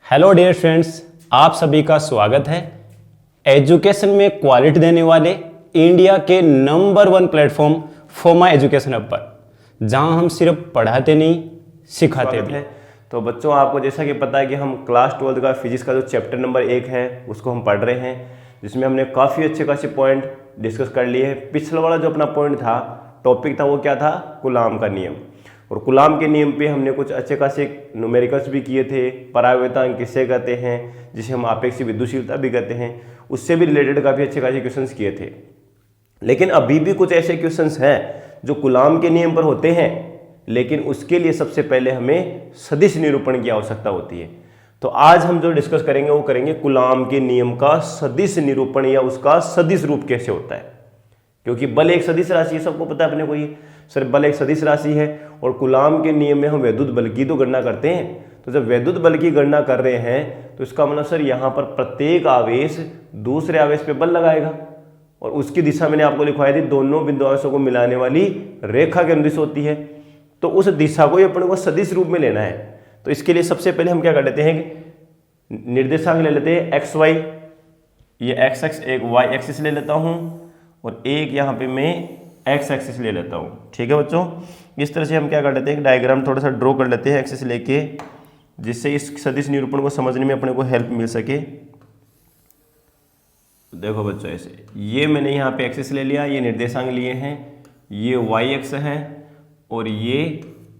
Hello dear friends, आप सभी का स्वागत है एजुकेशन में क्वालिटी देने वाले इंडिया के नंबर 1 प्लेटफॉर्म फोमा एजुकेशन हब पर, जहां हम सिर्फ पढ़ाते नहीं सिखाते भी। तो बच्चों, आपको जैसा कि पता है कि हम क्लास 12 का फिजिक्स का जो चैप्टर नंबर 1 है उसको हम पढ़ रहे हैं, जिसमें हमने काफ़ी अच्छे खासे पॉइंट डिस्कस कर लिए हैं। पिछला वाला जो अपना पॉइंट था, टॉपिक था, वो क्या था? कूलाम का नियम। और कूलाम के नियम पे हमने कुछ अच्छे खासे न्यूमेरिकल्स भी किए थे। परावर्तन किसे कहते हैं, जिसे हम आपेक्षिक विद्युतशीलता भी कहते हैं, उससे भी रिलेटेड काफ़ी अच्छे खासे क्वेश्चंस किए थे। लेकिन अभी भी कुछ ऐसे क्वेश्चंस हैं जो कूलाम के नियम पर होते हैं, लेकिन उसके लिए सबसे पहले हमें सदिश निरूपण की आवश्यकता होती है। तो आज हम जो डिस्कस करेंगे वो करेंगे कूलाम के नियम का सदिश निरूपण, या उसका सदिश रूप कैसे होता है। क्योंकि बल एक सदिश राशि है, सबको पता है अपने को, ये सर बल एक सदिश राशि है। और कूलाम के नियम में हम वैद्युत बल की तो गणना करते हैं। तो जब वैद्युत बल की गणना कर रहे हैं तो इसका मतलब सर यहाँ पर प्रत्येक आवेश दूसरे आवेश पे बल लगाएगा, और उसकी दिशा मैंने आपको लिखवाई थी, दोनों बिंदु आवेशों को मिलाने वाली रेखा के अनुदिश होती है। तो उस दिशा को अपने को सदिश रूप में लेना है। तो इसके लिए सबसे पहले हम क्या कर लेते हैं, निर्देशांक ले लेते हैं एक्स वाई। ये एक्स एक्स एक वाई एक्सिस ले लेता हूँ, और एक यहाँ पे मैं एक्स एक्सिस ले लेता हूँ। ठीक है बच्चों, इस तरह से हम क्या कर लेते हैं, डायग्राम थोड़ा सा ड्रॉ कर लेते हैं एक्सिस लेके, जिससे इस सदिश निरूपण को समझने में अपने को हेल्प मिल सके। देखो बच्चों, ऐसे ये मैंने यहाँ पे एक्सिस ले लिया, ये निर्देशांक लिए हैं, ये वाई एक्स है और ये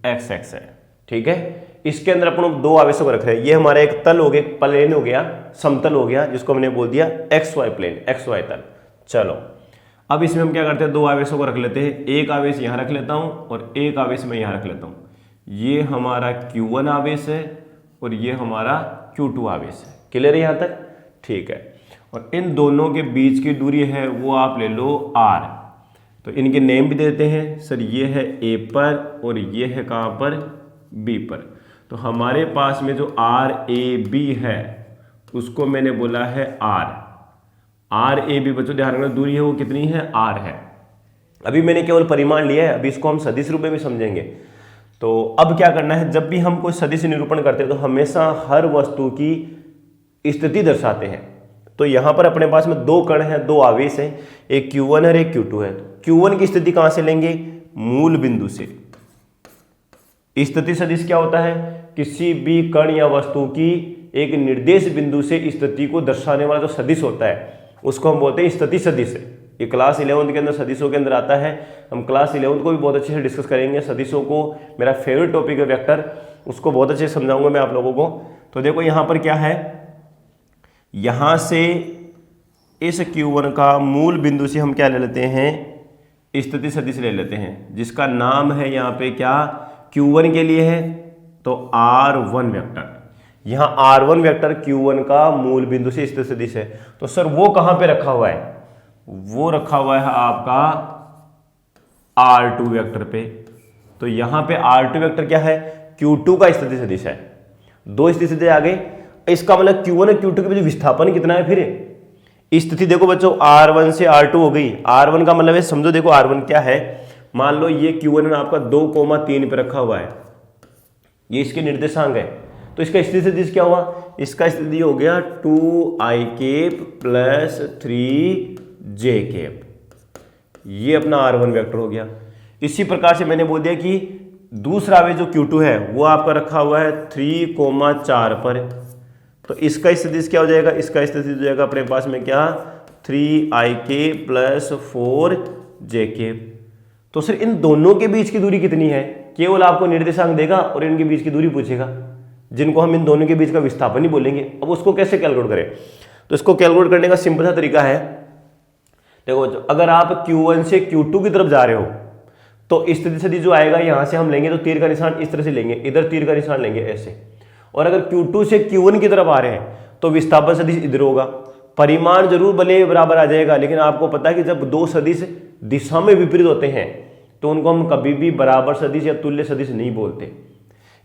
एक्स एक्स है। ठीक है, इसके अंदर अपन दो आवेशों को रख रहे हैं। ये हमारा एक तल हो गया, एक प्लेन हो गया, समतल हो गया, जिसको हमने बोल दिया X Y plane, X Y तल। चलो, अब इसमें हम क्या करते हैं, दो आवेशों को रख लेते हैं। एक आवेश यहाँ रख लेता हूँ और एक आवेश मैं यहाँ रख लेता हूँ। ये हमारा Q1 आवेश है और ये हमारा Q2 आवेश है। क्लियर है यहाँ तक? ठीक है। और इन दोनों के बीच की दूरी है वो आप ले लो R। तो इनके नेम भी देते हैं सर, ये है A पर और ये है कहाँ पर, B पर। तो हमारे पास में जो RAB है उसको मैंने बोला है R। RAB बच्चों ध्यान रखना, दूरी है वो कितनी है, R है। अभी मैंने केवल परिमाण लिया है, अभी इसको हम सदिश रूप में भी समझेंगे। तो अब क्या करना है, जब भी हम कोई सदिश निरूपण करते हैं तो हमेशा हर वस्तु की स्थिति दर्शाते हैं। तो यहाँ पर अपने पास में दो कण हैं, दो आवेश हैं, एक Q1 है, एक Q2 है। Q1 की स्थिति कहाँ से लेंगे, मूल बिंदु से। स्थिति सदिश क्या होता है, किसी भी कण या वस्तु की एक निर्देश बिंदु से स्थिति को दर्शाने वाला जो सदिश होता है उसको हम बोलते हैं स्थिति सदिश। ये क्लास 11 के अंदर सदिशों के अंदर आता है। हम क्लास 11 को भी बहुत अच्छे से डिस्कस करेंगे। सदिशों को मेरा फेवरेट टॉपिक है वेक्टर, उसको बहुत अच्छे से समझाऊंगा मैं आप लोगों को। तो देखो यहाँ पर क्या है, यहाँ से इस Q1 का मूल बिंदु से हम क्या ले लेते हैं, स्थिति सदिश ले लेते हैं, जिसका नाम है यहाँ पे क्या, Q1 के लिए है तो R1 वेक्टर। यहाँ R1 वेक्टर Q1 का मूल बिंदु से स्थिति सदिश है। तो सर वो कहाँ पे रखा हुआ है, वो रखा हुआ है आपका R2 वेक्टर पे। तो यहाँ पे R2 वेक्टर क्या है, Q2 का स्थिति सदिश है। दो स्थिति सदिश आ गए, इसका मतलब Q1 और Q2 के बीच विस्थापन कितना है। फिर स्थिति देखो बच्चों, R1 से R2 हो गई। R1 का मतलब है, समझो देखो R1 क्या है, मान लो ये Q1 आपका 2,3 पे रखा हुआ है, ये इसके निर्देशांक है। तो इसका स्थिति सदिश क्या हुआ, इसका स्थिति हो गया 2i प्लस 3j। ये अपना R1 वेक्टर हो गया। इसी प्रकार से मैंने बोल दिया कि दूसरा आवेश जो Q2 है वो आपका रखा हुआ है 3,4 पर। तो इसका स्थिति क्या हो जाएगा, इसका स्थिति हो जाएगा अपने पास में क्या, 3i प्लस 4j। तो सर इन दोनों के बीच की दूरी कितनी है, केवल आपको निर्देशांक देगा और इनके बीच की दूरी पूछेगा, जिनको हम इन दोनों के बीच का विस्थापन ही बोलेंगे। अब उसको कैसे कैलकुलेट करें, तो इसको कैलकुलेट करने का सिंपल सा तरीका है। देखो, अगर आप Q1 से Q2 की तरफ जा रहे हो तो स्थिति सदिश जो आएगा यहां से हम लेंगे तो तीर का निशान इस तरह से लेंगे, इधर तीर का निशान लेंगे ऐसे। और अगर Q2 से Q1 की तरफ आ रहे हैं तो विस्थापन सदिश इधर होगा। परिमाण जरूर भले बराबर आ जाएगा, लेकिन आपको पता है कि जब दो सदिश दिशा में विपरीत होते हैं तो उनको हम कभी भी बराबर सदिश या तुल्य सदिश नहीं बोलते।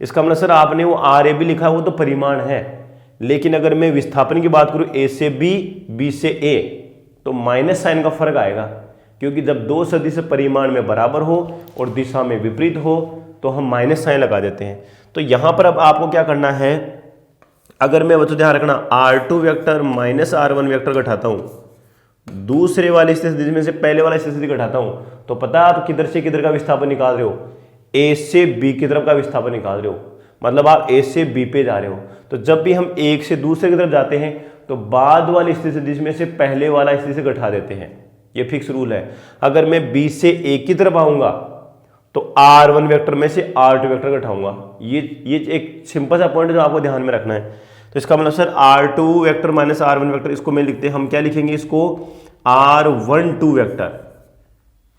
इसका मतलब सर आपने वो RAB लिखा है वो तो परिमाण है, लेकिन अगर मैं विस्थापन की बात करूं A से B, B से A, तो माइनस साइन का फर्क आएगा। क्योंकि जब दो सदिश परिमाण में बराबर हो और दिशा में विपरीत हो तो हम माइनस साइन लगा देते हैं। तो यहाँ पर अब आपको क्या करना है, अगर मैं बच्चों ध्यान रखना R2 vector minus R1 vector घटाता हूं, दूसरे वाली स्थिति में से पहले वाला स्थिति घटाता हूं, तो पता आप किधर से किधर का विस्थापन निकाल रहे हो, A से B की तरफ का विस्थापन निकाल रहे हो, मतलब आप A से B पे जा रहे हो। तो जब भी हम एक से दूसरे की तरफ जाते हैं तो बाद वाली स्थिति में से पहले वाला स्थिति से घटा देते हैं, ये फिक्स रूल है। अगर मैं B से A की तरफ आऊंगा तो R1 वेक्टर में से R2 वेक्टर घटाऊंगा। ये एक सिंपल सा पॉइंट जो आपको ध्यान में रखना है। तो इसका मतलब sir R2 vector minus R1 vector, इसको मैं लिखते हैं, हम क्या लिखेंगे इसको R12 वेक्टर।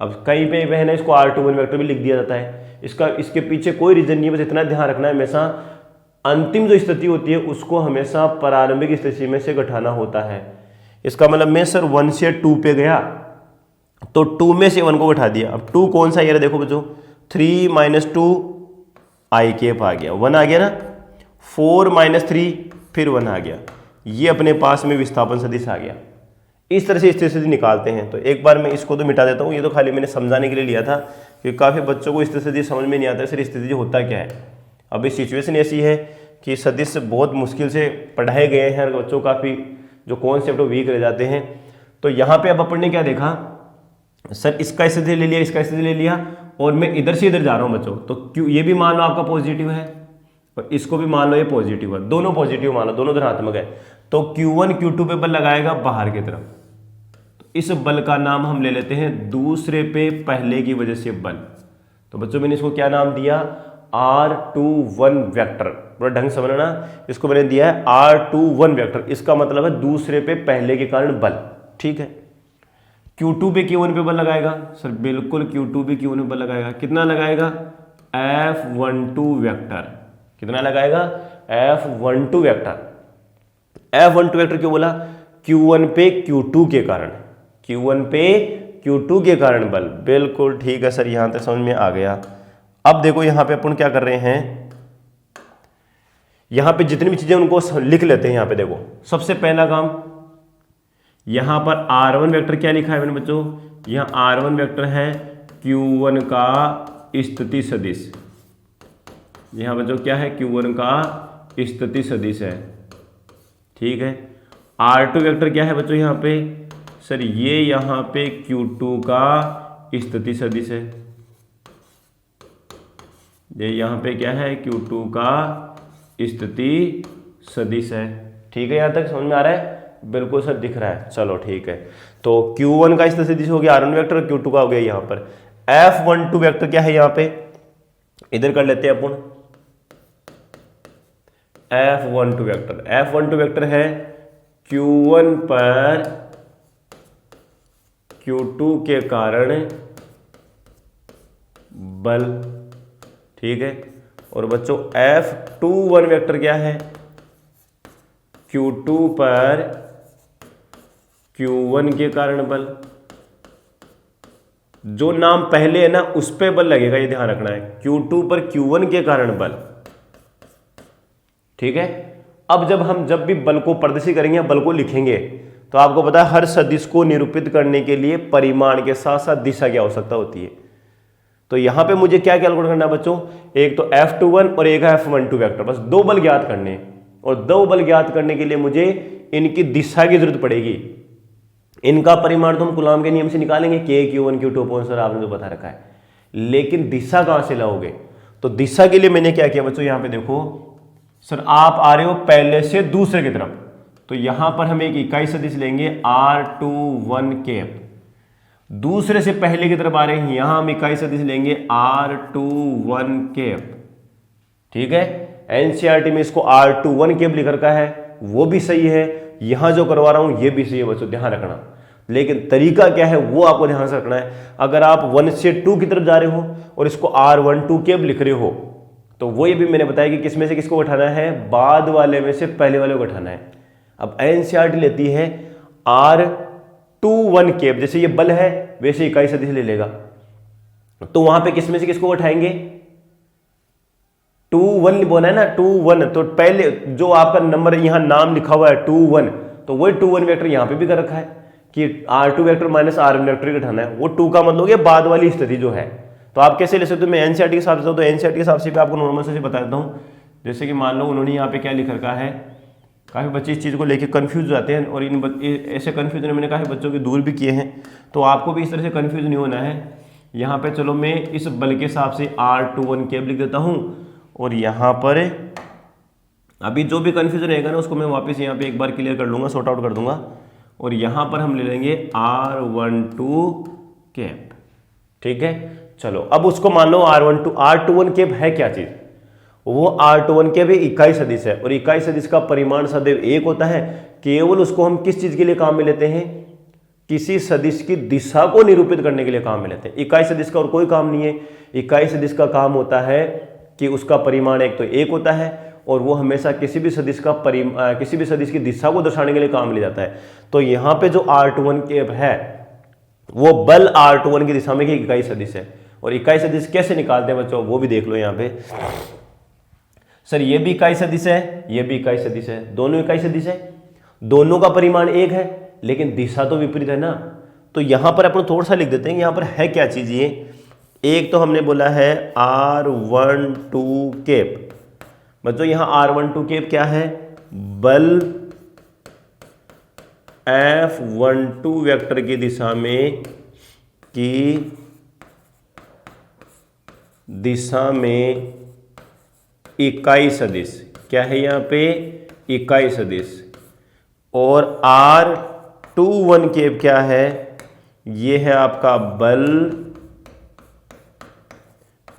अब कहीं पे बहन है इसको R21 वेक्टर भी लिख दिया जाता है, इसके पीछे कोई रीजन नहीं है, बस इतना ध्यान रखना है हमेशा अंतिम जो स्थिति होती है उसको हमेशा प्रारंभिक स्थिति में से घटाना होता है। इसका मतलब मैं सर 1 से 2 पे गया तो 2 में से 1 को घटा दिया। अब 2 कौन सा ये देखो बच्चों, 3 माइनस 2 आई केप आ गया, 1 आ गया ना, 4 माइनस 3 फिर 1 आ गया, ये अपने पास में विस्थापन सदिश आ गया। इस तरह से स्थिति निकालते हैं। तो एक बार मैं इसको तो मिटा देता हूँ, ये तो खाली मैंने समझाने के लिए लिया था कि काफ़ी बच्चों को स्थिति समझ में नहीं आता सर स्थिति होता क्या है। अभी सिचुएशन ऐसी है कि सदिश बहुत मुश्किल से पढ़ाए गए हैं, बच्चों काफ़ी जो कॉन्सेप्ट वीक रह जाते हैं। तो यहाँ पे अब अपन ने क्या देखा, सर इसका स्थिति ले लिया, इसका स्थिति ले लिया, और मैं इधर से इधर जा रहा हूँ बच्चों, तो क्यों ये भी मान लो आपका पॉजिटिव है और इसको भी मान लो ये पॉजिटिव है, दोनों पॉजिटिव मान लो, दोनों धनात्मक है। तो Q1 Q2 पे बल लगाएगा बाहर की तरफ, तो इस बल का नाम हम ले लेते हैं दूसरे पे पहले की वजह से बल। तो बच्चों मैंने इसको क्या नाम दिया, R21 वेक्टर, पूरा ढंग से समझना, इसको मैंने दिया है R21 वेक्टर, इसका मतलब है दूसरे पे पहले के कारण बल। ठीक है, Q2 पे Q1 पे बल लगाएगा सर, बिल्कुल Q2 पे Q1 पे बल लगाएगा, कितना लगाएगा, F12 वेक्टर, कितना लगाएगा, F12 वेक्टर। F12 वेक्टर क्यों बोला, Q1 पे Q2 के कारण, Q1 पे Q2 के कारण बल, बिल्कुल ठीक है सर, यहां तक समझ में आ गया। अब देखो यहां पे अपन क्या कर रहे हैं, यहां पे जितनी भी चीजें उनको लिख लेते हैं। यहां पे देखो सबसे पहला काम, यहां पर R1 वेक्टर क्या लिखा है मैंने बच्चों, यहां R1 वेक्टर है Q1 का स्थिति सदिश, यहां बच्चों क्या है, Q1 का स्थिति सदिश है। ठीक है, R2 वेक्टर क्या है बच्चों यहाँ पे, सर ये यहाँ पे Q2 का स्थिति सदिश है, ये यहाँ पे क्या है, Q2 का स्थिति सदिश है। ठीक है, यहाँ तक समझ में आ रहा है, बिल्कुल सर दिख रहा है, चलो ठीक है। तो Q1 का स्थिति सदिश हो गया R1 वेक्टर, Q2 का हो गया यहाँ पर। F12 वेक्टर क्या है यहाँ पे, इधर कर लेते हैं अपन, F12 वेक्टर, F12 वेक्टर है Q1 पर Q2 के कारण बल। ठीक है, और बच्चों F21 वेक्टर क्या है, Q2 पर Q1 के कारण बल। जो नाम पहले है ना उस पे बल लगेगा, ये ध्यान रखना है, Q2 पर Q1 के कारण बल। ठीक है, अब जब भी बल को प्रदर्शित करेंगे, बल को लिखेंगे, तो आपको पता है हर सदिश को निरूपित करने के लिए परिमाण के साथ साथ दिशा की आवश्यकता होती है। तो यहां पे मुझे क्या कैलकुलेट करना है बच्चों, एक तो F21 और एक है F12 वेक्टर, बस दो बल ज्ञात करने हैं, और दो बल ज्ञात करने के लिए मुझे इनकी दिशा की जरूरत पड़ेगी। इनका परिमाण तो हम कूलॉम के नियम से निकालेंगे, K Q1 Q2 upon sir आपने जो बता रखा है, लेकिन दिशा कहां से लाओगे, तो दिशा के लिए मैंने क्या किया बच्चों, यहां पे देखो सर आप आ रहे हो पहले से दूसरे की तरफ, तो यहां पर हम एक इकाई सदिश लेंगे R21 कैप, दूसरे से पहले की तरफ आ रहे हैं, यहां हम इकाई सदिश लेंगे R21 कैप। ठीक है, एनसीईआरटी में इसको R21 कैप लिख रखा है, वो भी सही है, यहां जो करवा रहा हूं ये भी सही है बच्चों, ध्यान रखना। लेकिन तरीका क्या है वो आपको ध्यान से रखना है। अगर आप 1 से 2 की तरफ जा रहे हो और इसको R12 कैप लिख रहे हो, तो वो ये भी मैंने बताया कि किसमें से किसको उठाना है, बाद वाले में से पहले वाले को उठाना है। अब एनसीईआरटी लेती है R21 कैप, जैसे ये बल है वैसे इकाई सदिश ले लेगा, तो वहां पे किसमें से किसको उठाएंगे, 21 बोला है ना, 21, तो पहले जो आपका नंबर यहां नाम लिखा हुआ है 21, तो वही 21 वेक्टर यहां पे भी कर रखा है कि R2 vector minus R1 vector ही उठाना है, वो 2 का मतलब ये बाद वाली स्थिति जो है। तो आप कैसे ले सकते हो, मैं एनसीईआरटी के हिसाब से, तो एनसीईआरटी के हिसाब से आपको नॉर्मल से बता देता हूं। जैसे कि मान लो उन्होंने यहाँ पे क्या लिख रखा है काफ़ी बच्चे इस चीज़ को लेके कंफ्यूज हो जाते हैं, और ऐसे कंफ्यूजन मैंने काफ़ी बच्चों के दूर भी किए हैं, तो आपको भी इस तरह से कंफ्यूज नहीं होना है। यहाँ पे चलो मैं इस बल के हिसाब से R21 केब लिख देता हूँ, और यहाँ पर अभी जो भी कंफ्यूजन रहेगा ना उसको मैं वापस यहाँ पे एक बार क्लियर कर लूँगा, सॉर्ट आउट कर दूंगा, और यहाँ पर हम ले लेंगे R12 केब। ठीक है, चलो अब उसको मान लो R21 केब है क्या चीज़, वो R21 केब इकाई सदिश है, और इकाई सदिश का परिमाण सदैव एक होता है। केवल उसको हम किस चीज़ के लिए काम में लेते हैं, किसी सदिश की दिशा को निरूपित करने के लिए काम में लेते हैं। इकाई सदिश का और कोई काम नहीं है। इकाई सदिश का काम होता है कि उसका परिमाण एक तो एक होता है, और वो हमेशा किसी भी सदिश की दिशा को दर्शाने के लिए काम ले जाता है। तो यहाँ पे जो R21 केब है वो बल R21 की दिशा में इकाई सदिश है। और इकाई सदिश कैसे निकालते हैं बच्चों, वो भी देख लो यहाँ पे। सर ये भी इकाई सदिश है, ये भी इकाई सदिश है, दोनों इकाई सदिश है, दोनों का परिमाण एक है, लेकिन दिशा तो विपरीत है ना। तो यहां पर अपन थोड़ा सा लिख देते हैं, यहां पर है क्या चीज, ये एक तो हमने बोला है R12 केब। बच्चों यहां R12 केब क्या है, बल F12 वेक्टर की दिशा में इकाई सदिश क्या है, यहां पे इकाई सदिश। और R21 केब क्या है, ये है आपका बल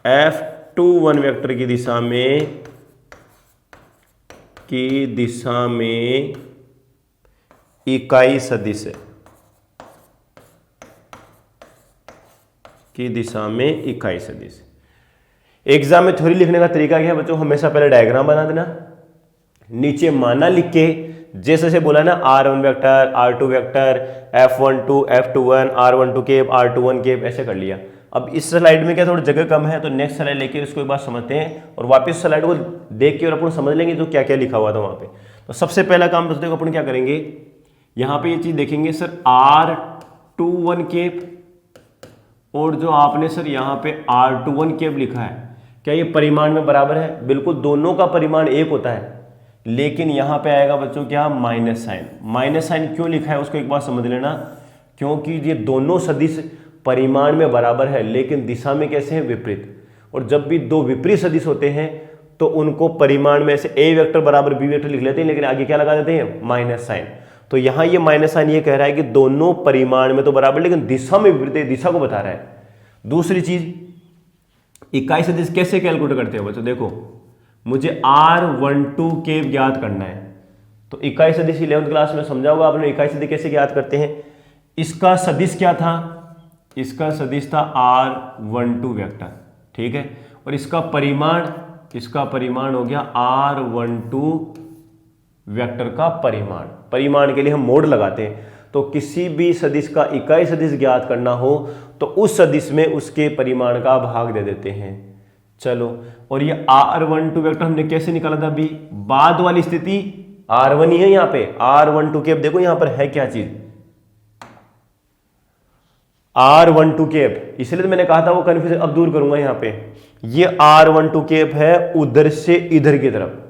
F21 वेक्टर की दिशा में इकाई सदिश है, की दिशा में इकाई सदिश। एग्जाम में थ्योरी लिखने का तरीका क्या है बच्चों, हमेशा पहले डायग्राम बना देना, नीचे माना लिख के जैसे से बोला ना R1 vector, R2 vector, F12, F21, R12 cab, R21 cab, ऐसे कर लिया। अब इस स्लाइड में क्या थोड़ी जगह कम है, तो नेक्स्ट स्लाइड लेके इसको एक बार समझते हैं और वापस स्लाइड को देख के और अपन समझ लेंगे जो क्या क्या लिखा हुआ था वहां पे। तो सबसे पहला काम दोस्तों अपन क्या करेंगे, यहाँ पे ये चीज देखेंगे सर R21 केब, और जो आपने सर यहाँ पे R21 केब लिखा है, क्या ये परिमाण में बराबर है? बिल्कुल, दोनों का परिमाण एक होता है, लेकिन यहां पे आएगा बच्चों क्या, माइनस साइन। माइनस साइन क्यों लिखा है उसको एक बार समझ लेना, क्योंकि ये दोनों सदिश परिमाण में बराबर है लेकिन दिशा में कैसे हैं, विपरीत। और जब भी दो विपरीत सदिश होते हैं तो उनको परिमाण में ऐसे ए वेक्टर बराबर बी वेक्टर लिख लेते हैं, लेकिन आगे क्या लगा देते हैं, माइनस साइन। तो यहां ये माइनस साइन ये कह रहा है कि दोनों परिमाण में तो बराबर लेकिन दिशा में विपरीत है, दिशा को बता रहा है। दूसरी चीज, इकाई सदिश कैसे कैलकुलेट करते हैं बच्चों, देखो मुझे R12 केब ज्ञात करना है, तो इकाई सदिश 11वीं क्लास में समझा होगा आपने, इकाई सदिश कैसे ज्ञात करते हैं। इसका सदिश क्या था, इसका सदिश था R12 वेक्टर, ठीक है, और इसका परिमाण हो गया R12 वेक्टर का परिमाण। परिमाण के लिए हम मोड लगाते हैं, तो किसी भी सदिश का इकाई सदिश ज्ञात करना हो तो उस सदिश में उसके परिमाण का भाग दे देते हैं। चलो, और ये R12 वेक्टर हमने कैसे निकाला था अभी, बाद वाली स्थिति R1 ही है यहाँ पे, R12 केब देखो यहाँ पर है क्या चीज, R12 केब, इसलिए तो मैंने कहा था वो कंफ्यूजन अब दूर करूंगा। यहाँ पे ये R12 केब है उधर से इधर की तरफ,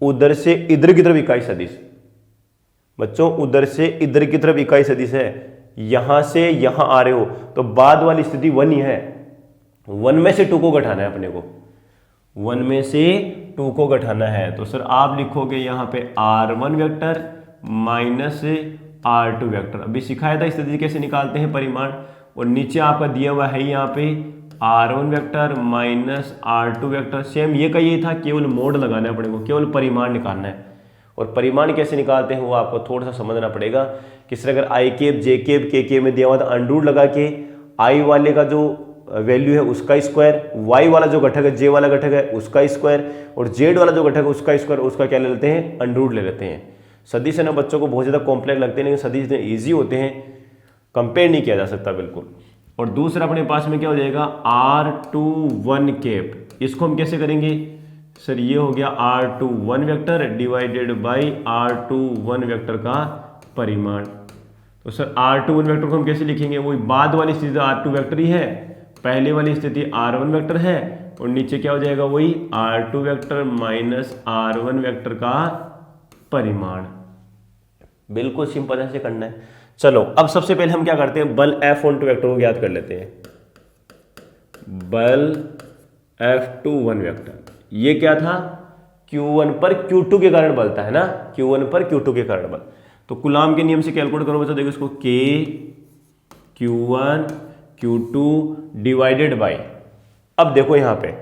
उधर से इधर की तरफ इकाई सदिश बच्चों, उधर से इधर की तरफ इकाई सदिश है, यहां से यहां आ रहे हो तो बाद वाली स्थिति 1 ही है, 1 में से 2 को घटाना है अपने को, 1 में से 2 को घटाना है। तो सर आप लिखोगे यहाँ पे R1 vector minus R2 vector. अभी सिखाया था स्थिति कैसे निकालते हैं परिमाण, और नीचे आपका दिया हुआ है यहाँ पे R1 vector minus R2 vector. Same ये का ये था, केवल मोड लगाना है अपने को, केवल परिमाण निकालना है। और परिमाण कैसे निकालते हैं वो आपको थोड़ा सा समझना पड़ेगा। किस तरह अगर आई केब, जे केब, के केब में दिया हुआ था, अंडर लगा के आई वाले का जो वैल्यू है उसका स्क्वायर, वाई वाला जो घटक है, जे वाला घटक है उसका स्क्वायर, और जेड वाला जो घटक है उसका स्क्वायर, उसका क्या ले लेते हैं, अंडर ले लेते हैं। सदिश है ना बच्चों को बहुत ज़्यादा कॉम्प्लेक्स लगते हैं, लेकिन सदिश ईजी होते हैं, कंपेयर नहीं किया जा सकता बिल्कुल। और दूसरा अपने पास में क्या हो जाएगा, R21 केब, इसको हम कैसे करेंगे सर, ये हो गया R21 vector divided by R21 vector का परिमाण। तो सर R21 वेक्टर को हम कैसे लिखेंगे, वही बाद वाली स्थिति R2 वेक्टर ही है, पहले वाली स्थिति R1 वेक्टर है, और नीचे क्या हो जाएगा, वही R2 vector minus R1 vector का परिमाण। बिल्कुल सिंपल ऐसे करना है। चलो अब सबसे पहले हम क्या करते हैं, बल F12 वेक्टर को ज्ञात कर लेते हैं। बल F21 वेक्टर ये क्या था, Q1 पर Q2 के कारण बल था, है ना, Q1 पर Q2 के कारण बल। तो कूलाम के नियम से कैलकुलेट करो बच्चों, देखो इसको K Q1 Q2 divided by, अब देखो यहाँ पे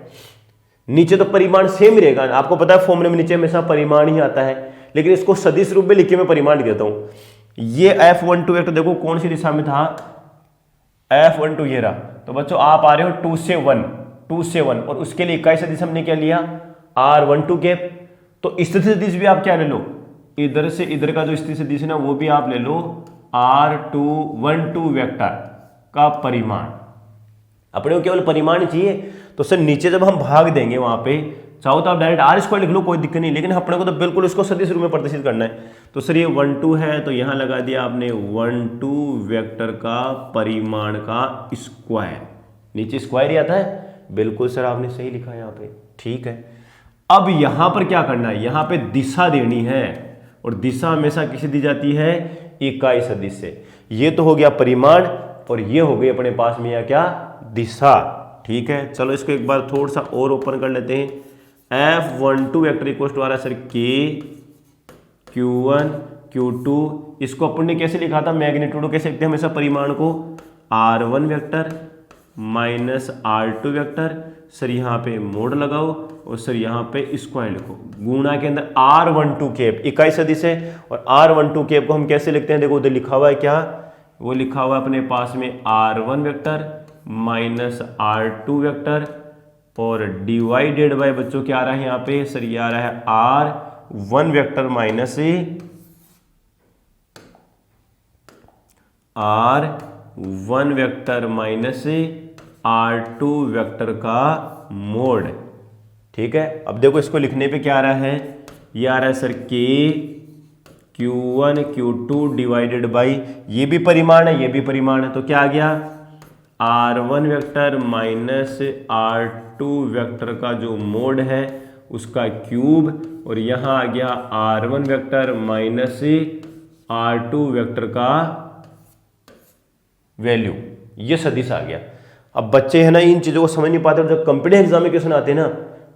नीचे तो परिमाण सेम ही रहेगा, आपको पता है फॉर्मूले में नीचे हमेशा परिमाण ही आता है, लेकिन इसको सदिश रूप में लिख के मैं परिमाण लिख देता हूं। ये F12 वेक्टर देखो कौन सी दिशा में था, F12 ये रहा। तो बच्चों आप आ रहे हो 2 से 1 और उसके लिए इकाई सदिश हमने क्या लिया, R12 कैप। तो स्थिर सदिश भी आप क्या ले लो, इधर से इधर का जो स्थिर सदिश है ना वो भी आप ले लो R212 वेक्टर का परिमाण। अपने को केवल परिमाण चाहिए, तो सर नीचे जब हम भाग देंगे वहां पे, चाहो तो आप डायरेक्ट आर स्क्वायर लिख लो, कोई दिक्कत नहीं, लेकिन अपने को तो बिल्कुल इसको सदिश रूप में प्रदर्शित करना है। तो सर ये 12 है, तो यहां लगा दिया आपने 12 वेक्टर का परिमाण का स्क्वायर, नीचे स्क्वायर ही आता है। बिल्कुल सर आपने सही लिखा यहाँ पे, ठीक है। अब यहां पर क्या करना है, यहां पे दिशा देनी है, और दिशा हमेशा किसे दी जाती है, इकाई सदिश से। ये तो हो गया परिमाण, और ये हो गई अपने पास में या क्या, दिशा, ठीक है। चलो इसको एक बार थोड़ा सा और ओपन कर लेते हैं। F12 वेक्टर इक्वल टू आ रहा है सर K Q1 Q2, इसको अपन ने कैसे लिखा था, मैग्नीट्यूड कैसे लिखते हैं हमेशा परिमाण को, R1 vector minus R2 vector, sir यहाँ पे मोड लगाओ और सर यहाँ पे स्क्वायर लिखो, गुणा के अंदर R12 कैप इकाई सदिश है, और R12 कैप को हम कैसे लिखते हैं, देखो उधर लिखा हुआ है क्या, वो लिखा हुआ है अपने पास में R1 vector minus R2 vector और डिवाइडेड बाय बच्चों क्या आ रहा है यहाँ पे, सर ये आ रहा है R1 vector minus R1 vector minus R2 vector का मोड, ठीक है। अब देखो इसको लिखने पे क्या आ रहा है, ये आ रहा है sir K Q1 Q2 divided by, ये भी परिमाण है ये भी परिमाण है, तो क्या आ गया, R1 vector minus R2 vector का जो मोड है उसका क्यूब, और यहाँ आ गया R1 vector minus R2 vector का वैल्यू, ये सदिश आ गया। अब बच्चे है ना इन चीज़ों को समझ नहीं पाते, और जब कॉम्पिटिटिव एग्जाम में क्वेश्चन आते हैं ना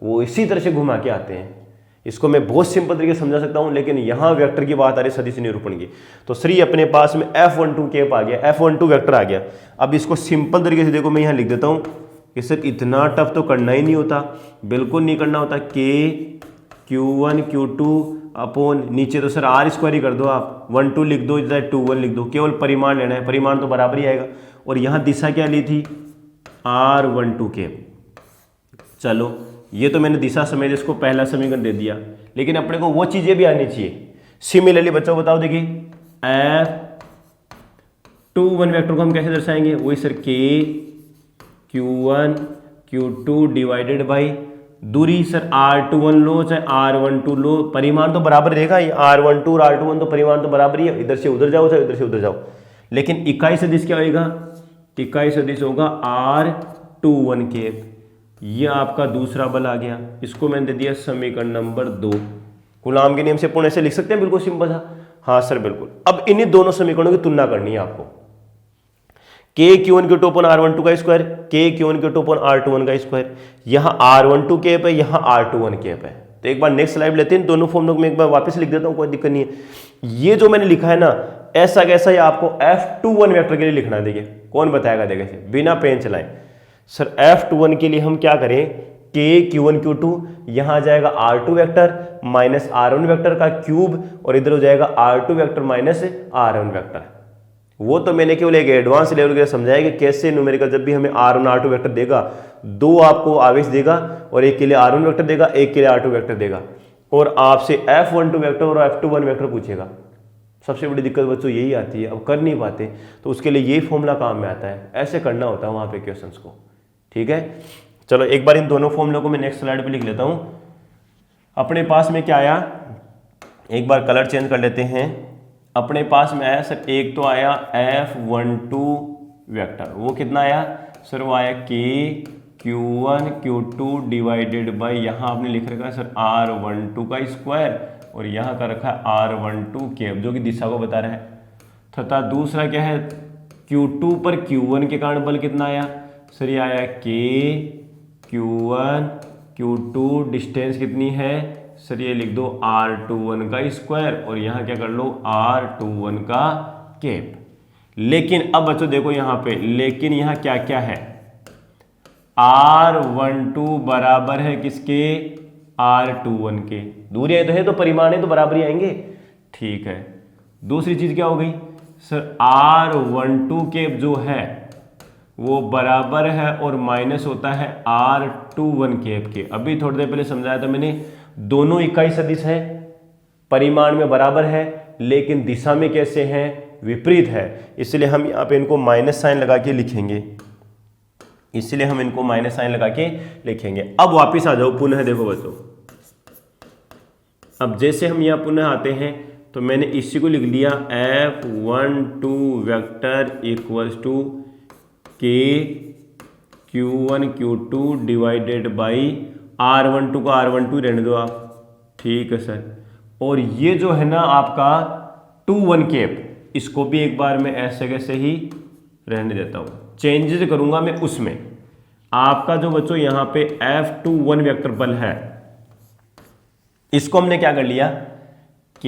वो इसी तरह से घुमा के आते हैं। इसको मैं बहुत सिंपल तरीके से समझा सकता हूं, लेकिन यहां वेक्टर की बात आ रही है सदिश निरूपण की, तो श्री अपने पास में F12 कैप आ गया, F12 वेक्टर आ गया। अब इसको सिंपल तरीके से देखो मैं यहां लिख देता हूं कि सर इतना टफ तो करना ही नहीं होता, बिल्कुल नहीं करना होता। K Q1 Q2 अपॉन नीचे तो सर R स्क्वायर ही कर दो, आप 12 लिख दो, इधर 21 लिख दो, केवल परिमाण लेना है, परिमाण तो बराबर ही आएगा। और यहाँ दिशा क्या ली थी, R12 कैप। चलो ये तो मैंने दिशा समेत इसको पहला समीकरण दे दिया, लेकिन अपने को वो चीजें भी आनी चाहिए। सिमिलरली बच्चों बताओ, देखिए F21 वेक्टर को हम कैसे दर्शाएंगे, वही sir K Q1 Q2 divided by दूरी सर R21 लो चाहे R12 लो, परिमाण तो बराबर रहेगा, ये R12 और R21 तो परिमाण तो बराबर ही है, इधर से उधर जाओ चाहे इधर से उधर जाओ, लेकिन इकाई सदिश क्या होगा, इकाई सदिश होगा R21 कैप। ये आपका दूसरा बल आ गया, इसको मैंने दे दिया समीकरण नंबर 2। कूलाम के नियम से पूर्ण ऐसे लिख सकते हैं, बिल्कुल सिंपल था, हाँ सर बिल्कुल। अब इन्हीं दोनों समीकरणों की तुलना करनी है आपको, K Q1 Q2 upon R12 का square, K Q1 Q2 upon R21 का स्क्वायर, यहाँ R12 कैप है, यहाँ R21 कैप है। तो एक बार नेक्स्ट स्लाइड लेते हैं, दोनों फॉर्मूलों को मैं एक बार वापस लिख देता हूँ, कोई दिक्कत नहीं है। ये जो मैंने लिखा है ना ऐसा कैसा, ये आपको F21 वेक्टर के लिए लिखना है। देखिए कौन बताएगा, देखिए बिना पेन चलाएं। सर F21 के लिए हम क्या करें, K Q1 Q2 यहाँ जाएगा R2 vector minus R1 vector का क्यूब, और इधर हो जाएगा R2 vector minus R1 vector. वो तो मैंने केवल एक एडवांस लेवल के समझाया कि कैसे न्यूमेरिकल जब भी हमें R1 R2 वेक्टर देगा, दो आपको आवेश देगा, और एक के लिए R1 वेक्टर देगा, एक के लिए R2 वेक्टर देगा, और आपसे F12 वेक्टर और F21 वेक्टर पूछेगा। सबसे बड़ी दिक्कत बच्चों यही आती है, अब कर नहीं पाते, तो उसके लिए यही फॉर्मूला काम में आता है, ऐसे करना होता है वहाँ पे क्वेश्चंस को, ठीक है। चलो एक बार इन दोनों फॉर्मूलों को मैं नेक्स्ट स्लाइड पे लिख लेता हूँ। अपने पास में क्या आया, एक बार कलर चेंज कर लेते हैं। अपने पास में आया सर, एक तो आया F12 वेक्टर, वो कितना आया सर, वो आया K Q1 Q2 divided by, यहाँ आपने लिख रखा है सर R12 का स्क्वायर, और यहाँ का रखा है R12 कैप जो कि दिशा को बता रहा है, तथा दूसरा क्या है Q2 पर Q1 के कारण बल कितना आया सर, ये आया K Q1 Q2, डिस्टेंस कितनी है सर, ये लिख दो R21 का स्क्वायर और यहाँ क्या कर लो R21 का कैप। लेकिन अब बच्चों देखो यहाँ पे, लेकिन यहाँ क्या क्या है, R12 बराबर है किसके, R21 के, दूरियां तो है तो परिमाण तो बराबर ही आएंगे, ठीक है। दूसरी चीज क्या हो गई सर, R12 कैप जो है वो बराबर है और माइनस होता है R21 कैप के। अभी थोड़ी देर पहले समझाया था मैंने, दोनों इकाई सदिश है, परिमाण में बराबर है लेकिन दिशा में कैसे हैं, विपरीत है, इसलिए हम यहाँ पे इनको माइनस साइन लगा के लिखेंगे, इसलिए हम इनको माइनस साइन लगा के लिखेंगे। अब वापिस आ जाओ पुनः, देखो बच्चों अब जैसे हम यहाँ पुनः आते हैं तो मैंने इसी को लिख लिया F12 vector equals to K Q1 Q2 divided by R12 को R12 रहने दो आप, ठीक है सर। और ये जो है ना आपका 21 कैप, इसको भी एक बार मैं ऐसे कैसे ही रहने देता हूँ, चेंजेस करूंगा मैं उसमें। आपका जो बच्चों यहाँ पे F21 वेक्टर बल है, इसको हमने क्या कर लिया K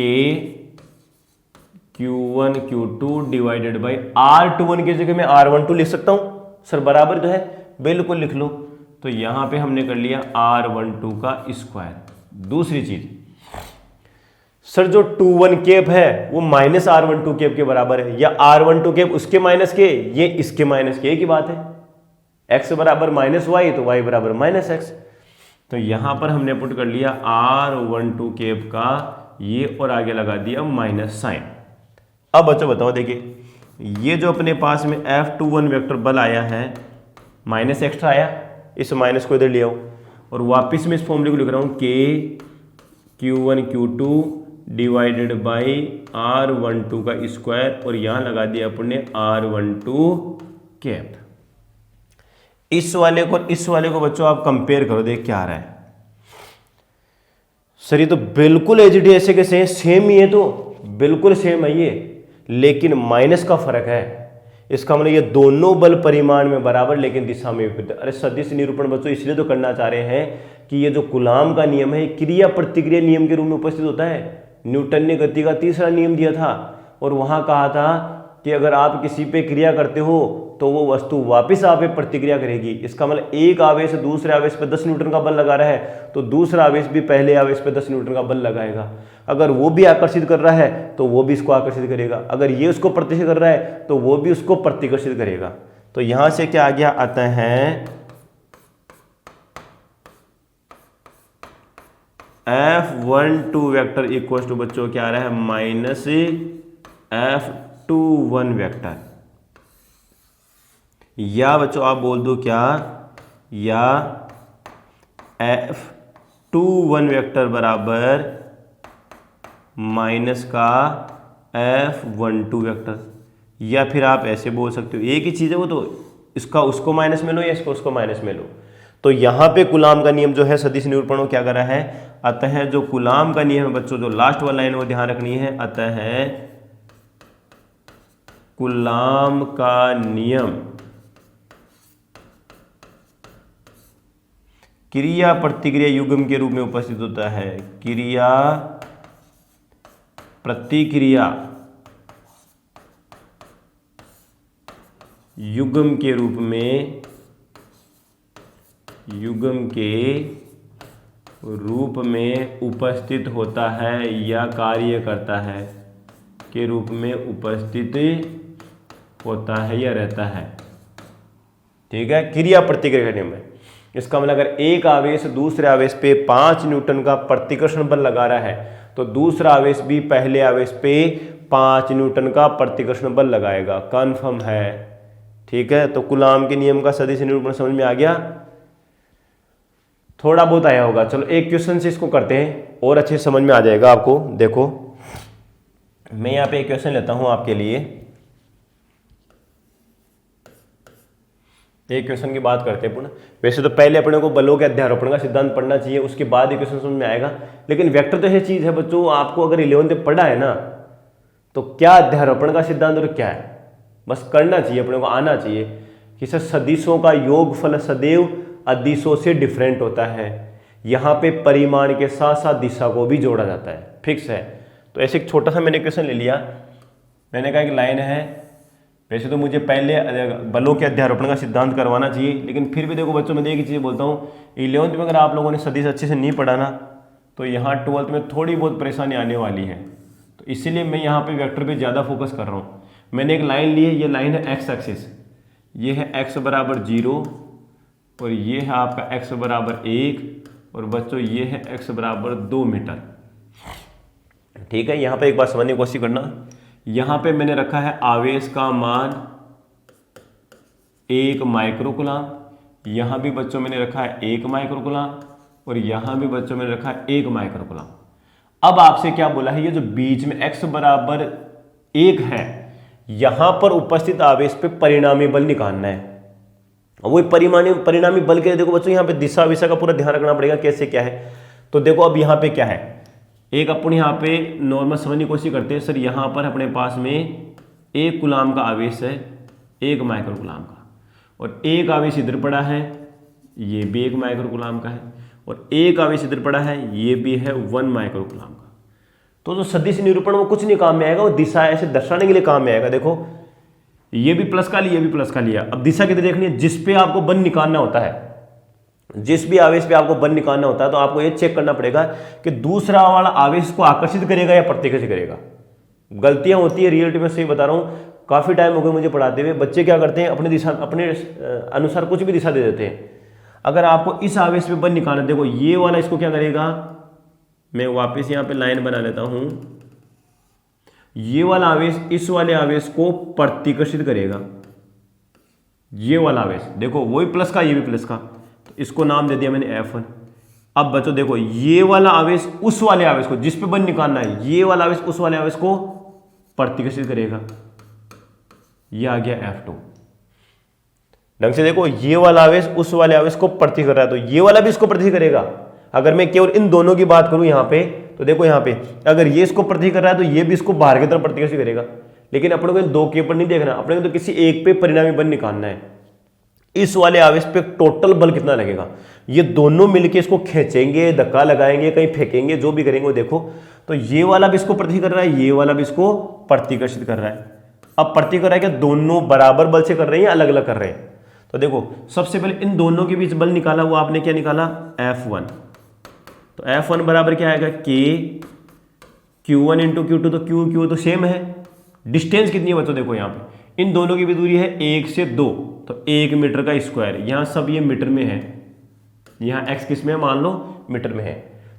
Q1 Q2 divided by R21 की जगह मैं R12 लिख सकता हूं सर, बराबर जो है, बिल्कुल लिख लो। तो यहां पे हमने कर लिया R12 का स्क्वायर। दूसरी चीज सर, जो 21 कैप है वो माइनस R12 कैप के बराबर है, या R12 कैप उसके माइनस के, ये इसके माइनस के, की बात है। x बराबर माइनस वाई तो y बराबर माइनस एक्स, तो यहां पर हमने पुट कर लिया R12 कैप का ये और आगे लगा दिया माइनस साइन। अब बच्चों बताओ, देखिए ये जो अपने पास में F21 वेक्टर बल आया है, माइनस एक्स्ट्रा आया, इस माइनस को इधर ले आओ और वापस में इस फॉर्मूले को लिख रहा हूं K Q1 Q2 divided by R12 का स्क्वायर और यहां लगा दिया अपने R12 कैप। इस वाले को बच्चों आप कंपेयर करो, देख क्या आ रहा है सर, ये तो बिल्कुल एच डी ऐसे कैसे सेम ही है, तो बिल्कुल सेम है ये, लेकिन माइनस का फर्क है। इसका मतलब ये दोनों बल परिमाण में बराबर लेकिन दिशा में विपरीत। अरे सदिश निरूपण बच्चों इसलिए तो करना चाह रहे हैं कि ये जो कूलाम का नियम है क्रिया प्रतिक्रिया नियम के रूप में उपस्थित होता है। न्यूटन ने गति का तीसरा नियम दिया था और वहां कहा था कि अगर आप किसी पे क्रिया करते हो तो वो वस्तु वापस आप पे प्रतिक्रिया करेगी। इसका मतलब एक आवेश दूसरे आवेश पे 10 न्यूटन का बल लगा रहा है तो दूसरा आवेश भी पहले आवेश पे 10 न्यूटन का बल लगाएगा। अगर वो भी आकर्षित कर रहा है तो वो भी इसको आकर्षित करेगा, अगर ये उसको प्रतिकर्षित कर रहा है तो वो भी उसको प्रतिकर्षित करेगा। तो यहां से क्या आ गया, आता है F12 वेक्टर इक्वल टू बच्चों क्या आ रहा है, माइनस F21 वेक्टर, या बच्चों आप बोल दो क्या, या F21 वेक्टर बराबर माइनस का F12 वेक्टर, या फिर आप ऐसे बोल सकते हो, एक ही चीज़ है वो, तो इसका उसको माइनस में लो या इसको उसको माइनस में लो। तो यहाँ पे कूलाम का नियम जो है सदिश निरूपण क्या कर रहा है, अतः जो कूलाम का नियम है बच्चों, जो लास्ट वाला लाइन वो ध्यान रखनी है, अतः कूलाम का नियम क्रिया प्रतिक्रिया युग्म के रूप में उपस्थित होता है। क्रिया प्रतिक्रिया युग्म के रूप में, युग्म के रूप में उपस्थित होता है या कार्य करता है के रूप में उपस्थित होता है या रहता है। ठीक है, क्रिया प्रतिक्रिया का नियम है। इसका मतलब अगर एक आवेश दूसरे आवेश पे 5 न्यूटन का प्रतिकर्षण बल लगा रहा है तो दूसरा आवेश भी पहले आवेश पे 5 न्यूटन का प्रतिकर्षण बल लगाएगा, कन्फर्म है। ठीक है, तो कूलाम के नियम का सदिश निरूपण समझ में आ गया, थोड़ा बहुत आया होगा। चलो एक क्वेश्चन से इसको करते हैं और अच्छे समझ में आ जाएगा आपको। देखो मैं यहाँ पे एक क्वेश्चन लेता हूं आपके लिए। एक क्वेश्चन की बात करते हैं पुनः। वैसे तो पहले अपने को बलों के अध्यारोपण का सिद्धांत पढ़ना चाहिए, उसके बाद ये क्वेश्चन समझ में आएगा। लेकिन वेक्टर तो ऐसी चीज है बच्चों, आपको अगर 11th में पढ़ा है ना, तो क्या अध्यारोपण का सिद्धांत और क्या है बस करना चाहिए, अपने को आना चाहिए कि सर सदिशों का योगफल सदैव अदिशों से डिफरेंट होता है। यहाँ पे परिमाण के साथ साथ दिशा को भी जोड़ा जाता है, फिक्स है। तो ऐसे एक छोटा सा मैंने क्वेश्चन ले लिया, मैंने कहा एक लाइन है, वैसे तो मुझे पहले बलों के अध्यारोपण का सिद्धांत करवाना चाहिए, लेकिन फिर भी देखो बच्चों, मैं एक चीज़ बोलता हूँ, 11th में अगर आप लोगों ने सदिश अच्छे से नहीं पढ़ा ना, तो यहाँ 12th में थोड़ी बहुत परेशानी आने वाली है। तो इसीलिए मैं यहाँ पे वेक्टर पे ज़्यादा फोकस कर रहा हूँ। मैंने एक लाइन ली है, ये लाइन है एक्स एक्सिस, ये है x बराबर 0 और ये है आपका x बराबर 1 और बच्चों ये है x बराबर 2 मीटर। ठीक है, यहाँ पे एक बात समझने की कोशिश करना, यहाँ पे मैंने रखा है आवेश का मान 1 माइक्रोकुलाम, यहाँ भी बच्चों मैंने रखा है 1 माइक्रोकुलाम और यहाँ भी बच्चों मैंने रखा है 1 माइक्रोकुलाम। अब आपसे क्या बोला है, ये जो बीच में x बराबर 1 है, यहां पर उपस्थित आवेश पे परिणामी बल निकालना है। वही परिणामी बल के देखो बच्चों, यहाँ पे दिशा विशा का पूरा ध्यान रखना पड़ेगा, कैसे क्या है। तो देखो अब यहाँ पे क्या है, एक अपन यहाँ पे नॉर्मल समझने की कोशिश करते हैं। सर यहाँ पर अपने पास में 1 कूलाम का आवेश है 1 माइक्रोकुलाम का, और एक आवेश इधर पड़ा है, ये भी 1 माइक्रोकुलाम का है, और एक आवेश इधर पड़ा है, ये भी है 1 माइक्रोकुलाम का। तो जो सदिश निरूपण वो कुछ नहीं काम में आएगा, वो दिशा ऐसे दर्शाने के लिए काम में आएगा। देखो ये भी प्लस का लिया, ये भी प्लस का लिया। अब दिशा कितनी देखनी है, जिस पे आपको बल निकालना होता है, जिस भी आवेश पे आपको बल निकालना होता है, तो आपको ये चेक करना पड़ेगा कि दूसरा वाला आवेश को आकर्षित करेगा या प्रतिकर्षित करेगा। गलतियां होती है रियलिटी में, सही बता रहा हूँ, काफी टाइम हो गया मुझे पढ़ाते हुए। बच्चे क्या करते हैं, अपनी दिशा अपने अनुसार कुछ भी दिशा दे देते हैं। अगर आपको इस आवेश पे बल निकालना, देखो ये वाला इसको क्या करेगा, मैं वापस यहाँ पे लाइन बना लेता हूं, ये वाला आवेश इस वाले आवेश को प्रतिकर्षित करेगा, ये वाला आवेश देखो वही प्लस का, ये भी प्लस का, तो इसको नाम दे दिया मैंने F1। अब बच्चों देखो ये वाला आवेश उस वाले आवेश को, जिस पे बल निकालना है, ये वाला आवेश उस वाले आवेश को प्रतिकर्षित करेगा, ये आ गया F2। ढंग से देखो, ये वाला आवेश उस वाले आवेश को प्रति कर रहा है, तो ये वाला भी इसको प्रति करेगा। अगर मैं केवल इन दोनों की बात करूं यहाँ पे, तो देखो यहाँ पे अगर ये इसको प्रति कर रहा है, तो ये भी इसको बाहर की तरफ प्रतिकर्षित करेगा। लेकिन अपने को इन दो के ऊपर नहीं देखना, अपने को तो किसी एक पे परिणामी बल निकालना है। इस वाले आवेश पे टोटल बल कितना लगेगा, ये दोनों मिलके इसको खींचेंगे, धक्का लगाएंगे, कहीं फेंकेंगे, जो भी करेंगे वो देखो। तो ये वाला भी इसको प्रति कर रहा है, ये वाला भी इसको प्रतिकर्षित कर रहा है। अब प्रति कर रहा है कि दोनों बराबर बल से कर रहे हैं या अलग अलग कर रहे हैं। तो देखो सबसे पहले इन दोनों के बीच बल निकाला, वो आपने क्या निकाला, F1। तो F1 बराबर क्या आएगा, K Q1 इंटू Q2, तो Q तो सेम है। डिस्टेंस कितनी है बच्चों, देखो यहाँ पे इन दोनों की भी दूरी है 1 से 2, तो 1 मीटर का स्क्वायर। यहाँ सब ये मीटर में है, यहाँ x किस में है, मान लो मीटर में है,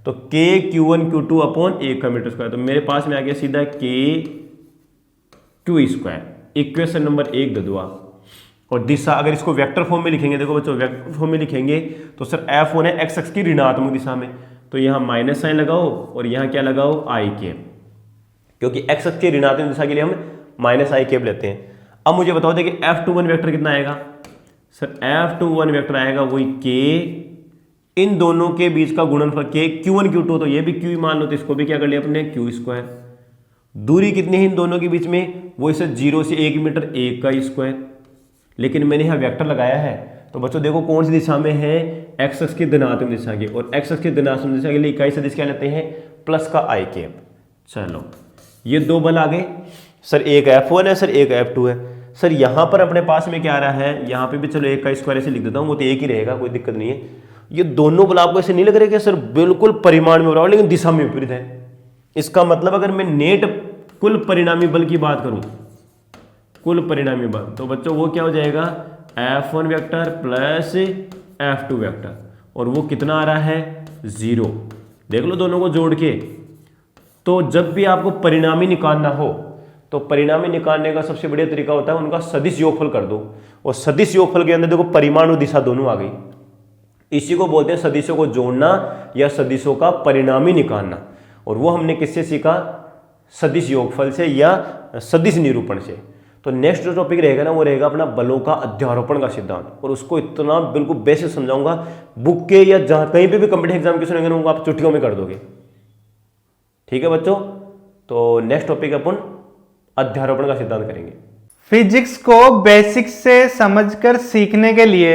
तो K Q1 Q2 अपॉन 1 का मीटर स्क्वायर। तो मेरे पास में आ गया सीधा K Q square. Equation number 1 दे दो आप। और दिशा अगर इसको वेक्टर फॉर्म में लिखेंगे, देखो बच्चों वेक्टर फॉर्म में लिखेंगे तो सर F1 है x अक्ष की ऋणात्मक दिशा में, तो यहाँ माइनस साइन लगाओ और यहाँ क्या लगाओ, आई कैप, क्योंकि x अक्ष की ऋणात्मक दिशा के लिए हम माइनस आई कैप लेते हैं। अब मुझे बताओ देखिए F21 वेक्टर कितना आएगा, सर F21 वेक्टर आएगा वही K, इन दोनों के बीच का गुणनफल K Q1 Q2, तो ये भी Q मान लो, तो इसको भी क्या कर लिया अपने Q स्क्वायर। दूरी कितनी है इन दोनों के बीच में, वो इसे 0 से 1 मीटर, 1 का स्क्वायर। लेकिन मैंने यहाँ वेक्टर लगाया है, तो बच्चों देखो कौन सी दिशा में है, एक्स अक्ष की धनात्मक दिशा की, और एक्स अक्ष की धनात्मक दिशा के लिए इकाई सदिश क्या लेते हैं, प्लस का आई कैप। चलो ये दो बल आ गए सर, एक F1 है सर, एक F2 है। सर यहाँ पर अपने पास में क्या आ रहा है, यहाँ पे भी चलो 1 का स्क्वायर ऐसे लिख देता हूँ, वो तो एक ही रहेगा, कोई दिक्कत नहीं है। ये दोनों बल आपको ऐसे नहीं लग रहे कि सर बिल्कुल परिमाण में बराबर, लेकिन दिशा में विपरीत है। इसका मतलब अगर मैं नेट कुल परिणामी बल की बात करूं, कुल परिणामी बल, तो बच्चों वो क्या हो जाएगा, F1 vector plus F2 vector, और वो कितना आ रहा है, 0। देख लो दोनों को जोड़ के। तो जब भी आपको परिणामी निकालना हो, तो परिणामी निकालने का सबसे बढ़िया तरीका होता है उनका सदिश योगफल कर दो, और सदिश योगफल के अंदर देखो परिमाण और दिशा दोनों आ गई। इसी को बोलते हैं सदिशों को जोड़ना या सदिशों का परिणामी निकालना, और वो हमने किससे सीखा, सदिश योगफल से या सदिश निरूपण से। तो तो नेक्स्ट जो टॉपिक रहेगा ना वो रहेगा अपना बलों का अध्यारोपण का सिद्धांत, और उसको इतना बिल्कुल बेसिक समझाऊंगा, बुक के या जहां कहीं पे भी कॉम्पिटिटिव एग्जाम क्वेश्चन होंगे ना वो आप चुटकियों में कर दोगे। ठीक है बच्चों, तो नेक्स्ट टॉपिक अपन अध्यारोपण का सिद्धांत करेंगे। फिजिक्स को बेसिक से समझकर सीखने के लिए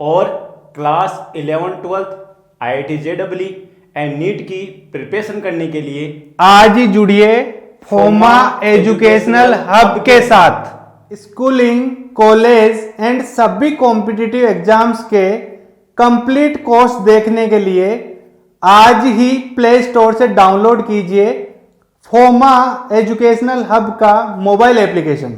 और class 11-12 IIT JEE and NEET की प्रिपरेशन करने के लिए आज ही जुड़िए फोमा एजुकेशनल हब के साथ। स्कूलिंग, कॉलेज एंड सभी कॉम्पिटिटिव एग्जाम्स के कंप्लीट कोर्स देखने के लिए आज ही प्ले स्टोर से डाउनलोड कीजिए फोमा एजुकेशनल हब का मोबाइल एप्लीकेशन।